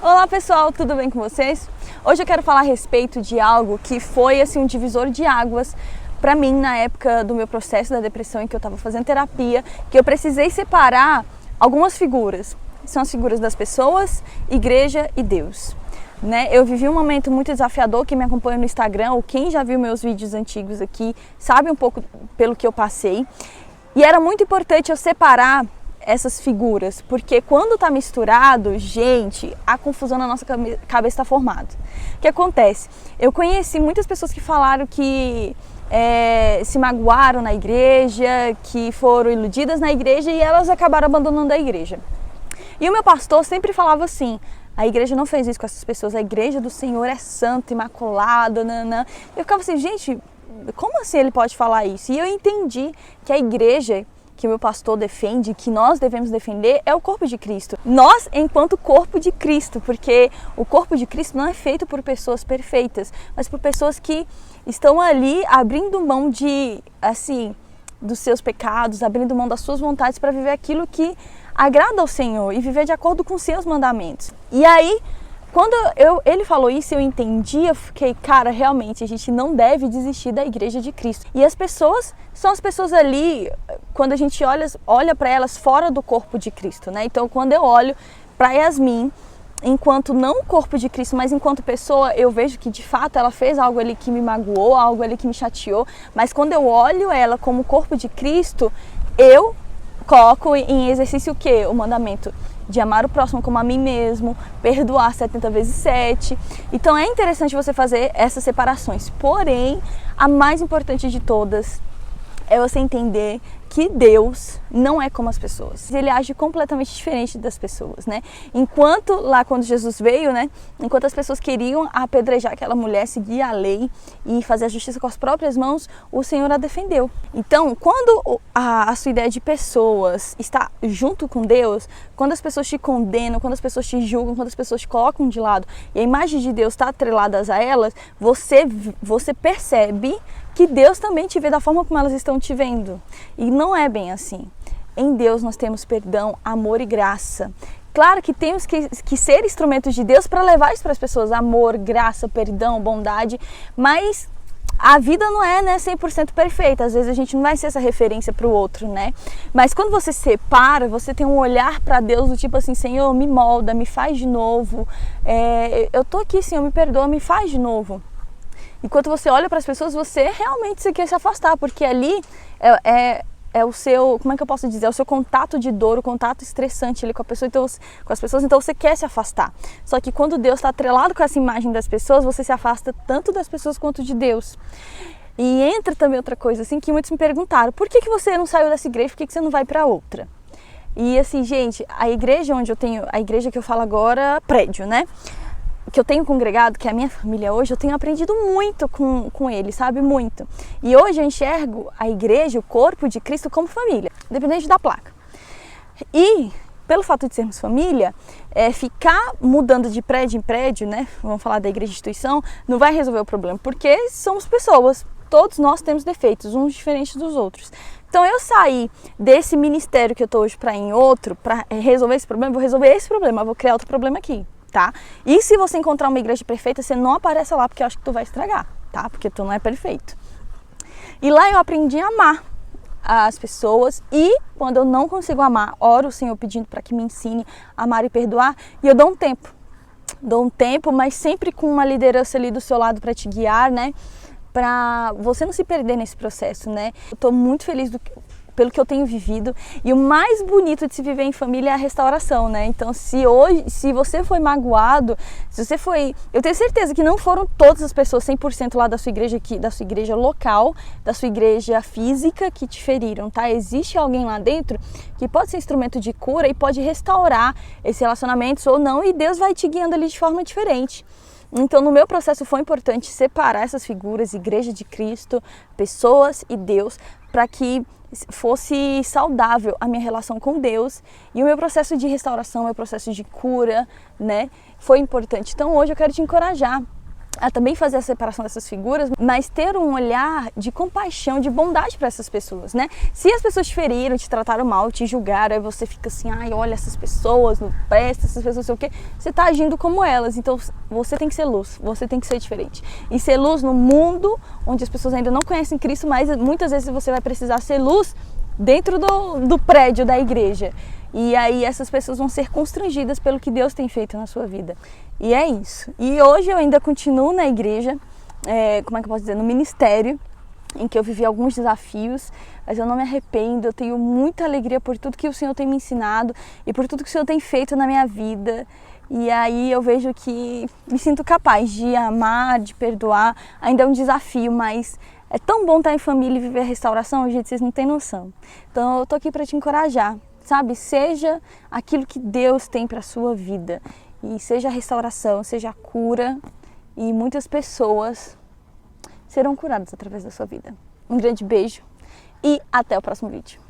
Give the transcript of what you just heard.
Olá pessoal, tudo bem com vocês? Hoje eu quero falar a respeito de algo que foi assim um divisor de águas para mim na época do meu processo da depressão em que eu estava fazendo terapia, que eu precisei separar algumas figuras. São as figuras das pessoas, igreja e Deus. Eu vivi um momento muito desafiador. Quem me acompanha no Instagram ou quem já viu meus vídeos antigos aqui sabe um pouco pelo que eu passei. E era muito importante eu separar essas figuras, porque quando tá misturado, gente, a confusão na nossa cabeça está formada. O que acontece? Eu conheci muitas pessoas que falaram que se magoaram na igreja, que foram iludidas na igreja e elas acabaram abandonando a igreja. E o meu pastor sempre falava assim: a igreja não fez isso com essas pessoas, a igreja do Senhor é santa, imaculada, nanã. Eu ficava assim, gente, como assim ele pode falar isso? E eu entendi que a igreja que o meu pastor defende, que nós devemos defender, é o corpo de Cristo. Nós, enquanto corpo de Cristo, porque o corpo de Cristo não é feito por pessoas perfeitas, mas por pessoas que estão ali abrindo mão dos seus pecados, abrindo mão das suas vontades para viver aquilo que agrada ao Senhor e viver de acordo com os seus mandamentos. E aí, quando ele falou isso, eu entendi, eu fiquei, cara, realmente a gente não deve desistir da igreja de Cristo. E as pessoas são as pessoas ali, quando a gente olha para elas fora do corpo de Cristo, né? Então, quando eu olho para Yasmin, enquanto não corpo de Cristo, mas enquanto pessoa, eu vejo que de fato ela fez algo ali que me magoou, algo ali que me chateou. Mas quando eu olho ela como corpo de Cristo, eu coloco em exercício o quê? O mandamento de amar o próximo como a mim mesmo, perdoar 70 vezes 7. Então é interessante você fazer essas separações. Porém, a mais importante de todas é você entender que Deus não é como as pessoas. Ele age completamente diferente das pessoas, né? Enquanto lá quando Jesus veio, né? Enquanto as pessoas queriam apedrejar aquela mulher, seguir a lei e fazer a justiça com as próprias mãos, o Senhor a defendeu. Então, quando a sua ideia de pessoas está junto com Deus, quando as pessoas te condenam, quando as pessoas te julgam, quando as pessoas te colocam de lado e a imagem de Deus está atrelada a elas, você percebe que Deus também te vê da forma como elas estão te vendo. E não é bem assim. Em Deus nós temos perdão, amor e graça. Claro que temos que ser instrumentos de Deus para levar isso para as pessoas. Amor, graça, perdão, bondade. Mas a vida não é 100% perfeita. Às vezes a gente não vai ser essa referência para o outro, né? Mas quando você separa, você tem um olhar para Deus do tipo assim: Senhor, me molda, me faz de novo. Eu tô aqui, Senhor, me perdoa, me faz de novo. Enquanto você olha para as pessoas, você realmente quer se afastar, porque ali é o seu, como é que eu posso dizer, é o seu contato de dor, o contato estressante ali com as pessoas, então você quer se afastar. Só que quando Deus está atrelado com essa imagem das pessoas, você se afasta tanto das pessoas quanto de Deus. E entra também outra coisa, assim, que muitos me perguntaram: por que você não saiu dessa igreja, por que você não vai para outra? E assim, gente, a igreja a igreja que eu falo agora, prédio, né? Que eu tenho congregado, que é a minha família hoje, eu tenho aprendido muito com ele, sabe? Muito. E hoje eu enxergo a igreja, o corpo de Cristo como família, independente da placa. E pelo fato de sermos família, ficar mudando de prédio em prédio, né? Vamos falar da igreja instituição, não vai resolver o problema, porque somos pessoas. Todos nós temos defeitos, uns diferentes dos outros. Então eu saí desse ministério que eu estou hoje para ir em outro, para resolver esse problema, vou resolver esse problema, vou criar outro problema aqui. Tá? E se você encontrar uma igreja perfeita, você não apareça lá, porque eu acho que tu vai estragar, tá? Porque tu não é perfeito. E lá eu aprendi a amar as pessoas, e quando eu não consigo amar, oro o Senhor pedindo para que me ensine a amar e perdoar, e eu dou um tempo, mas sempre com uma liderança ali do seu lado para te guiar, né? Para você não se perder nesse processo, né? Eu tô muito feliz pelo que eu tenho vivido, e o mais bonito de se viver em família é a restauração, né? Então, se você foi magoado, eu tenho certeza que não foram todas as pessoas 100% lá da sua igreja aqui, da sua igreja local, da sua igreja física que te feriram, tá? Existe alguém lá dentro que pode ser instrumento de cura e pode restaurar esses relacionamentos ou não, e Deus vai te guiando ali de forma diferente. Então, no meu processo foi importante separar essas figuras, igreja de Cristo, pessoas e Deus, para que fosse saudável a minha relação com Deus, e o meu processo de restauração, o meu processo de cura, né, foi importante. Então hoje eu quero te encorajar a também fazer a separação dessas figuras, mas ter um olhar de compaixão, de bondade para essas pessoas, né? Se as pessoas te feriram, te trataram mal, te julgaram, aí você fica assim, ai, olha essas pessoas, não presta, essas pessoas não sei o quê, você tá agindo como elas, então você tem que ser luz, você tem que ser diferente. E ser luz no mundo onde as pessoas ainda não conhecem Cristo, mas muitas vezes você vai precisar ser luz dentro do prédio da igreja. E aí essas pessoas vão ser constrangidas pelo que Deus tem feito na sua vida. E é isso. E hoje eu ainda continuo na igreja, como é que eu posso dizer, no ministério, em que eu vivi alguns desafios, mas eu não me arrependo, eu tenho muita alegria por tudo que o Senhor tem me ensinado e por tudo que o Senhor tem feito na minha vida. E aí eu vejo que me sinto capaz de amar, de perdoar. Ainda é um desafio, mas é tão bom estar em família e viver a restauração, gente, vocês não têm noção. Então eu tô aqui para te encorajar, sabe? Seja aquilo que Deus tem para a sua vida. E seja a restauração, seja a cura, e muitas pessoas serão curadas através da sua vida. Um grande beijo e até o próximo vídeo.